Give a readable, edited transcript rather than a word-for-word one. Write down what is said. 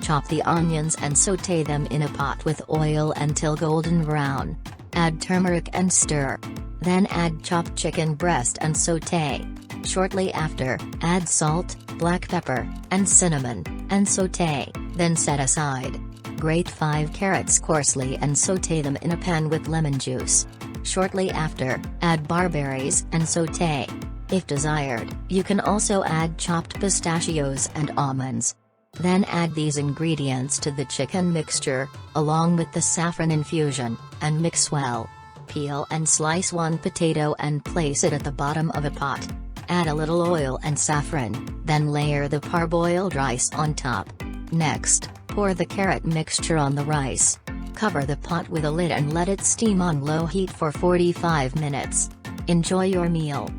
Chop the onions and sauté them in a pot with oil until golden brown. Add turmeric and stir. Then add chopped chicken breast and sauté. Shortly after, add salt, black pepper, and cinnamon, and sauté, then set aside. Grate 5 carrots coarsely and sauté them in a pan with lemon juice. Shortly after, add barberries and sauté. If desired, you can also add chopped pistachios and almonds. Then add these ingredients to the chicken mixture, along with the saffron infusion, and mix well. Peel and slice one potato and place it at the bottom of a pot. Add a little oil and saffron, then layer the parboiled rice on top. Next, pour the carrot mixture on the rice. Cover the pot with a lid and let it steam on low heat for 45 minutes. Enjoy your meal.